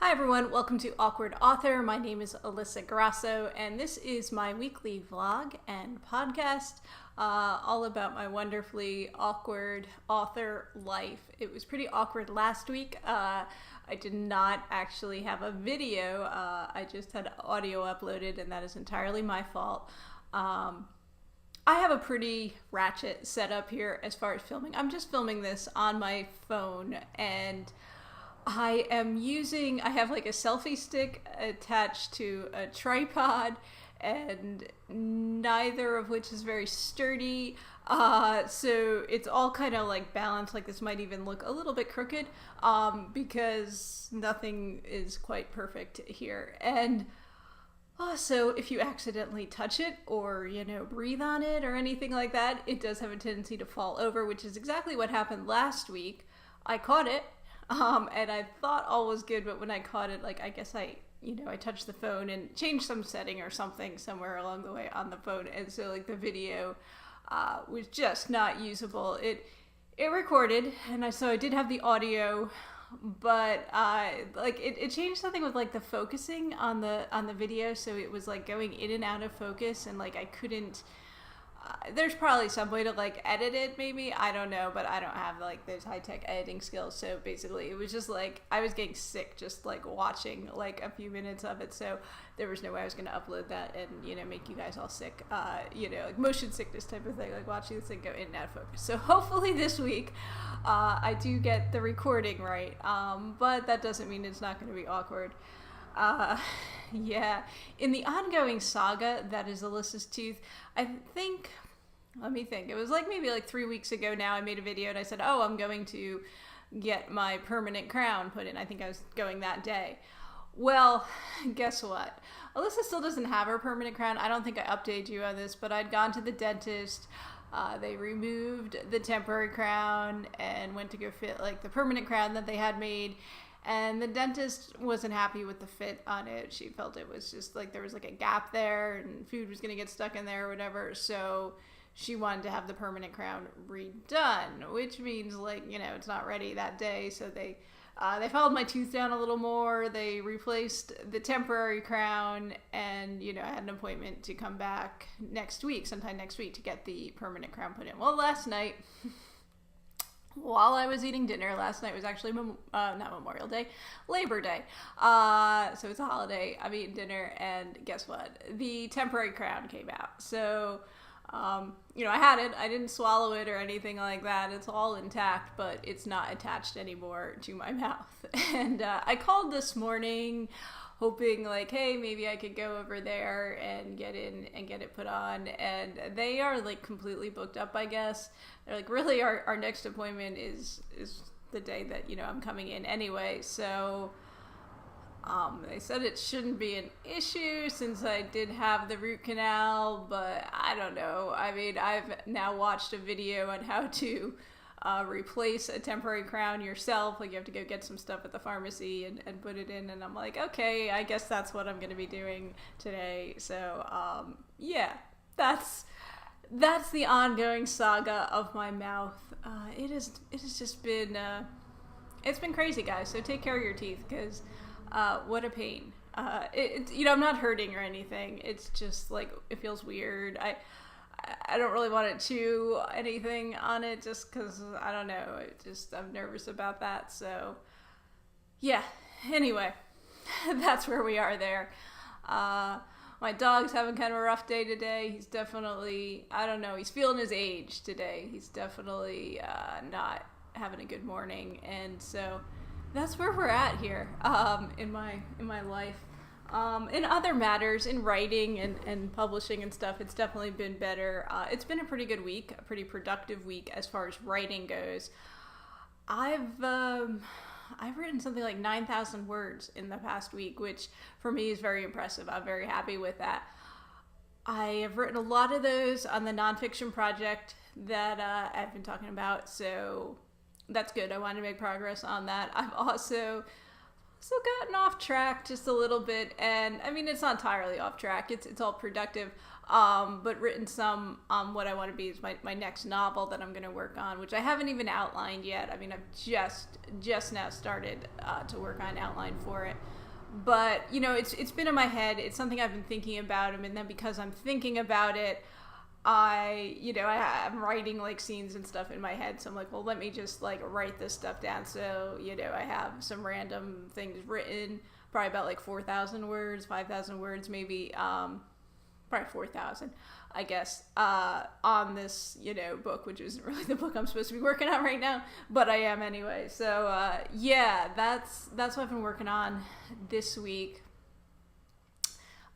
Hi everyone, welcome to Awkward Author. My name is Alissa Grasso, and this is my weekly vlog and podcast all about my wonderfully awkward author life. It was pretty awkward last week. I did not actually have a video. I just had audio uploaded, and that is entirely my fault. I have a pretty ratchet setup here as far as filming. I'm just filming this on my phone, and I have like a selfie stick attached to a tripod, and neither of which is very sturdy. So it's all kind of like balanced, like this might even look a little bit crooked, because nothing is quite perfect here. And so if you accidentally touch it or, breathe on it or anything like that, it does have a tendency to fall over, which is exactly what happened last week. I caught it. And I thought all was good, but when I caught it, I guess I touched the phone and changed some setting or something somewhere along the way on the phone, and so the video was just not usable. It recorded, and so I did have the audio, but it changed something with the focusing on the video, so it was going in and out of focus, and I couldn't. There's probably some way to edit it, maybe, I don't know, but I don't have those high-tech editing skills. So basically it was just I was getting sick just watching a few minutes of it, so there was no way I was going to upload that and make you guys all sick, motion sickness type of thing, watching this thing go in and out of focus. So hopefully this week I do get the recording right, but that doesn't mean it's not going to be awkward. Yeah, in the ongoing saga that is Alyssa's tooth, let me think, it was maybe 3 weeks ago now, I made a video and I said, oh, I'm going to get my permanent crown put in. I think I was going that day. Well, guess what? Alyssa still doesn't have her permanent crown. I don't think I updated you on this, but I'd gone to the dentist. They removed the temporary crown and went to go fit the permanent crown that they had made. And the dentist wasn't happy with the fit on it. She felt it was just there was a gap there and food was going to get stuck in there or whatever. So she wanted to have the permanent crown redone, which means it's not ready that day. So they followed my tooth down a little more. They replaced the temporary crown, and I had an appointment to come back sometime next week, to get the permanent crown put in. Well, last night, while I was eating dinner, last night was actually not Memorial Day, Labor Day. So it's a holiday. I'm eating dinner, and guess what? The temporary crown came out. So, I had it. I didn't swallow it or anything like that. It's all intact, but it's not attached anymore to my mouth. And I called this morning, hoping hey, maybe I could go over there and get in and get it put on, and they are completely booked up, I guess. They're really, our next appointment is the day that I'm coming in anyway. So they said it shouldn't be an issue since I did have the root canal, but I don't know. I mean, I've now watched a video on how to replace a temporary crown yourself. You have to go get some stuff at the pharmacy and put it in, and I'm okay, I guess that's what I'm going to be doing today. So yeah, that's the ongoing saga of my mouth. It has just been it's been crazy, guys. So take care of your teeth, because what a pain. I'm not hurting or anything. It's just it feels weird. I don't really want to chew anything on it, just because, I don't know, I'm nervous about that. So yeah, anyway, that's where we are there. My dog's having kind of a rough day today. He's definitely, I don't know, he's feeling his age today. He's definitely not having a good morning. And so that's where we're at here in my life. In other matters, in writing and publishing and stuff, it's definitely been better. It's been a pretty good week, a pretty productive week as far as writing goes. I've written something like 9,000 words in the past week, which for me is very impressive. I'm very happy with that. I have written a lot of those on the nonfiction project that I've been talking about, so that's good. I want to make progress on that. I've also So gotten off track just a little bit, and I mean it's not entirely off track. It's all productive, but written some on what I want to be is my next novel that I'm going to work on, which I haven't even outlined yet. I mean I've just now started to work on an outline for it, but you know it's been in my head. It's something I've been thinking about, and then because I'm thinking about it, I'm writing like scenes and stuff in my head. So I'm like, well, let me just like write this stuff down. So, I have some random things written, probably about like 4,000 words, 5,000 words, maybe, probably 4,000, I guess, on this, book, which isn't really the book I'm supposed to be working on right now, but I am anyway. So, that's what I've been working on this week.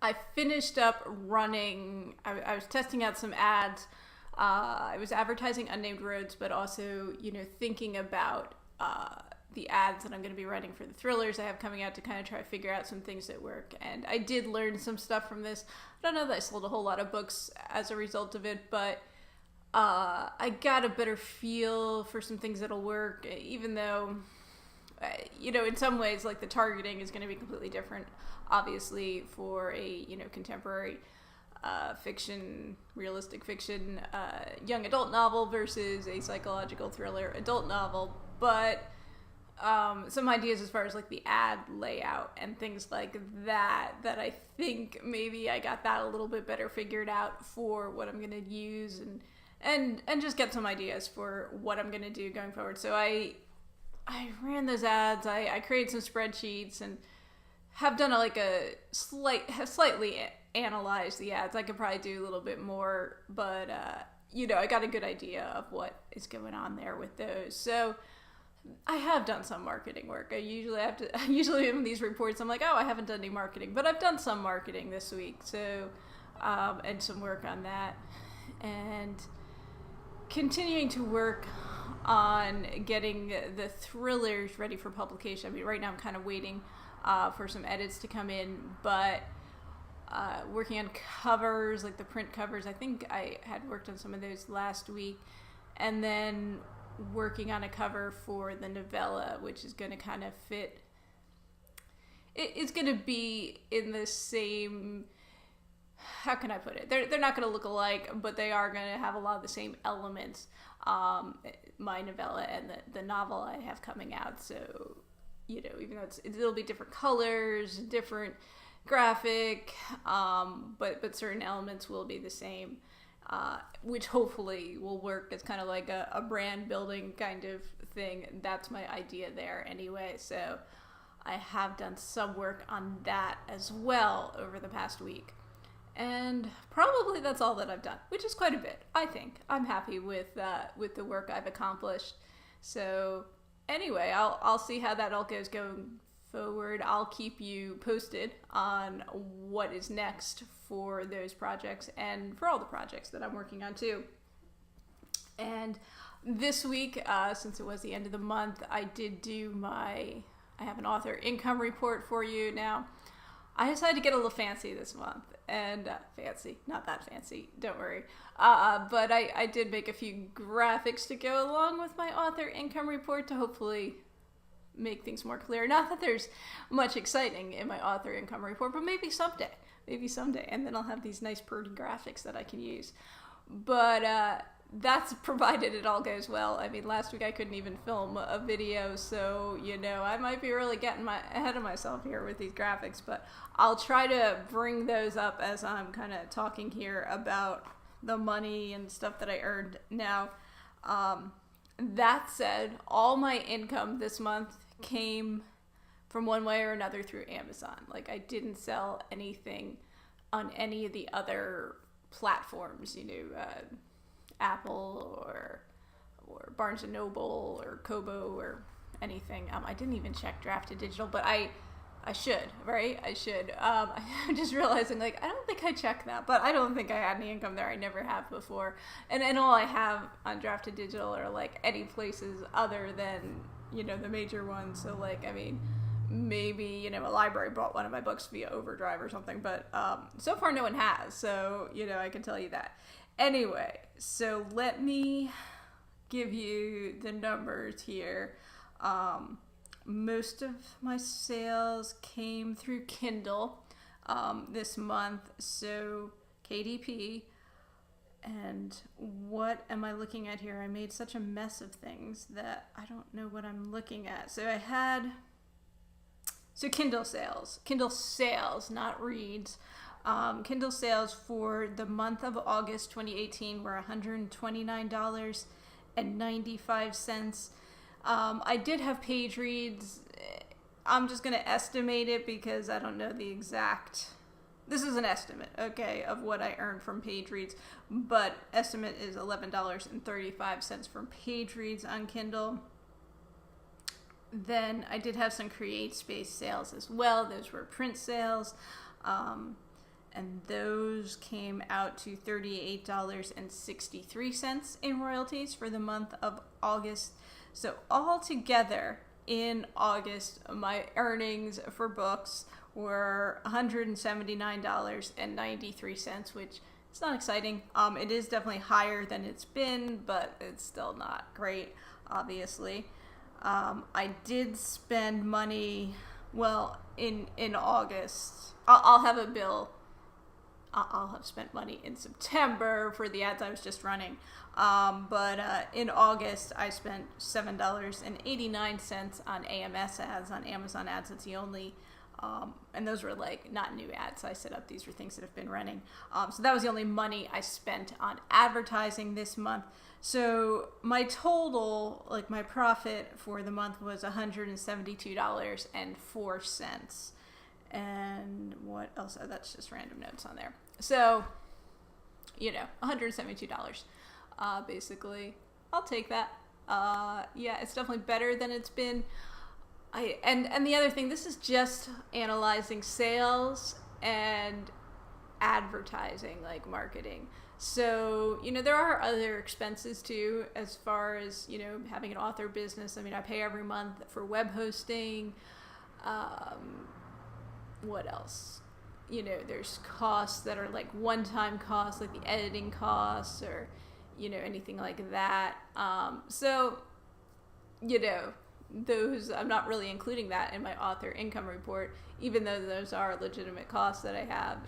I finished up running, I was testing out some ads. I was advertising Unnamed Roads, but also, thinking about the ads that I'm going to be running for the thrillers I have coming out to kind of try to figure out some things that work. And I did learn some stuff from this. I don't know that I sold a whole lot of books as a result of it, but I got a better feel for some things that'll work, even though, in some ways, like the targeting is going to be completely different. Obviously, for a contemporary fiction, realistic fiction, young adult novel versus a psychological thriller adult novel, but some ideas as far as like the ad layout and things like that I think maybe I got that a little bit better figured out for what I'm going to use and just get some ideas for what I'm going to do going forward. So I ran those ads, I created some spreadsheets and have done slightly analyzed the ads. I could probably do a little bit more, but I got a good idea of what is going on there with those. So I have done some marketing work. I usually in these reports I'm like, oh, I haven't done any marketing, but I've done some marketing this week. So and some work on that, and continuing to work on getting the thrillers ready for publication. I mean, right now I'm kind of waiting for some edits to come in, but working on covers, like the print covers. I think I had worked on some of those last week, and then working on a cover for the novella, which is going to kind of fit. It's going to be in the same, how can I put it? They're not going to look alike, but they are going to have a lot of the same elements. My novella and the novel I have coming out. So, even though it'll be different colors, different graphic, but certain elements will be the same, which hopefully will work as kind of like a brand building kind of thing. That's my idea there anyway. So I have done some work on that as well over the past week. And probably that's all that I've done, which is quite a bit, I think. I'm happy with the work I've accomplished. So anyway, I'll see how that all goes going forward. I'll keep you posted on what is next for those projects and for all the projects that I'm working on too. And this week, since it was the end of the month, I have an author income report for you now. I decided to get a little fancy this month, and fancy, not that fancy, don't worry. But I did make a few graphics to go along with my author income report to hopefully make things more clear. Not that there's much exciting in my author income report, but maybe someday, and then I'll have these nice pretty graphics that I can use. But that's provided it all goes well. I mean, last week I couldn't even film a video, so, I might be really getting ahead of myself here with these graphics, but I'll try to bring those up as I'm kind of talking here about the money and stuff that I earned. Now, that said, all my income this month came from one way or another through Amazon. Like, I didn't sell anything on any of the other platforms, Apple or Barnes & Noble or Kobo or anything. I didn't even check Drafted Digital, but I should, right? I should. I'm just realizing, I don't think I checked that, but I don't think I had any income there. I never have before. And all I have on Drafted Digital are, any places other than, the major ones. So, maybe, a library bought one of my books via Overdrive or something, but so far no one has. So, I can tell you that. Anyway, so let me give you the numbers here. Most of my sales came through Kindle this month, so KDP. And what am I looking at here? I made such a mess of things that I don't know what I'm looking at. So Kindle sales, not reads. Kindle sales for the month of August 2018 were $129.95. I did have page reads. I'm just going to estimate it because I don't know the exact. This is an estimate, okay, of what I earned from page reads, but estimate is $11.35 from page reads on Kindle. Then I did have some Create Space sales as well. Those were print sales, and those came out to $38.63 in royalties for the month of August. So altogether in August, my earnings for books were $179.93, which is not exciting. It is definitely higher than it's been, but it's still not great, obviously. I did spend money, well, in August. I'll have a bill. I'll have spent money in September for the ads I was just running. But in August, I spent $7.89 on AMS ads, on Amazon ads. It's the only, and those were like not new ads I set up. These were things that have been running. So that was the only money I spent on advertising this month. So my total, like my profit for the month was $172.04. And what else? Oh, that's just random notes on there. So, $172, basically. I'll take that. Yeah, it's definitely better than it's been. And the other thing, this is just analyzing sales and advertising, like marketing. So, there are other expenses too, as far as, having an author business. I mean, I pay every month for web hosting. What else? There's costs that are like one-time costs, like the editing costs or, anything like that. So, those, I'm not really including that in my author income report, even though those are legitimate costs that I have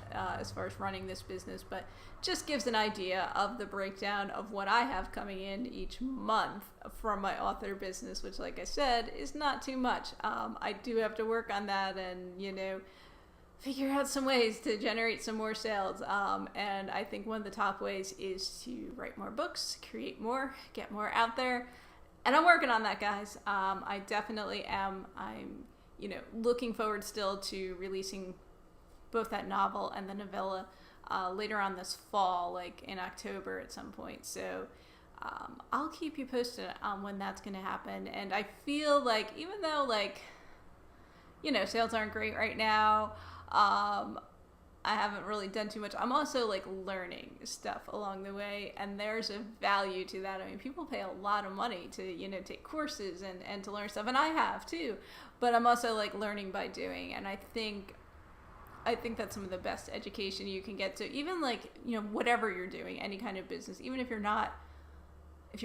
as far as running this business, but just gives an idea of the breakdown of what I have coming in each month from my author business, which, like I said, is not too much. I do have to work on that and, figure out some ways to generate some more sales. And I think one of the top ways is to write more books, create more, get more out there. And I'm working on that, guys. I definitely am. I'm, looking forward still to releasing both that novel and the novella later on this fall, like in October at some point. So I'll keep you posted on when that's going to happen. And I feel like even though, sales aren't great right now, I haven't really done too much. I'm also learning stuff along the way, and there's a value to that. I mean, people pay a lot of money to, take courses and to learn stuff, and I have too, but I'm also learning by doing, and I think that's some of the best education you can get. So even whatever you're doing, any kind of business, even if you're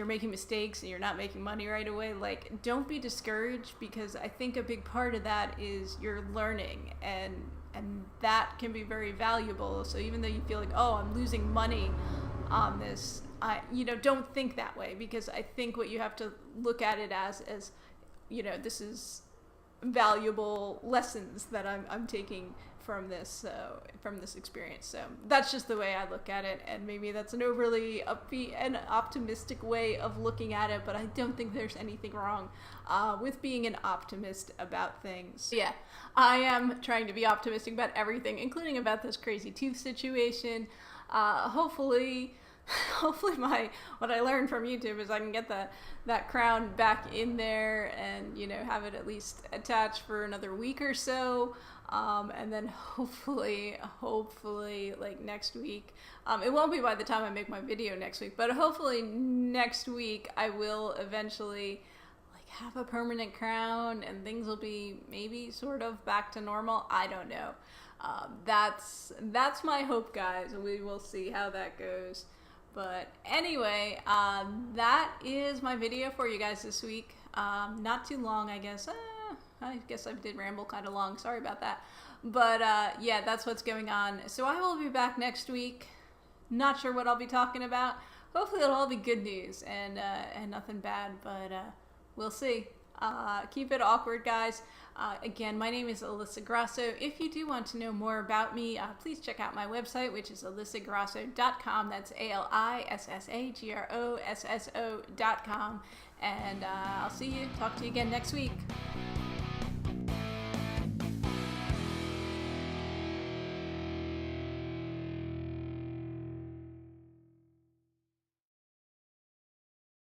making mistakes and you're not making money right away, don't be discouraged, because I think a big part of that is you're learning, and that can be very valuable. So even though you feel like, oh, I'm losing money on this, don't think that way, because I think what you have to look at it as this is valuable lessons that I'm taking from this experience. So that's just the way I look at it, and maybe that's an overly upbeat and optimistic way of looking at it, but I don't think there's anything wrong with being an optimist about things. Yeah, I am trying to be optimistic about everything, including about this crazy tooth situation. Hopefully what I learned from YouTube is I can get that crown back in there and have it at least attached for another week or so, and then hopefully next week, it won't be by the time I make my video next week, but hopefully next week I will eventually have a permanent crown and things will be maybe sort of back to normal. I don't know. That's my hope, guys. We will see how that goes. But anyway, that is my video for you guys this week. Not too long, I guess. I guess I did ramble kind of long. Sorry about that. But yeah, that's what's going on. So I will be back next week. Not sure what I'll be talking about. Hopefully it'll all be good news and nothing bad, but we'll see. Keep it awkward, guys. Again, my name is Alissa Grasso. If you do want to know more about me, please check out my website, which is alissagrasso.com. That's ALISSAGROSSO.com. And I'll talk to you again next week.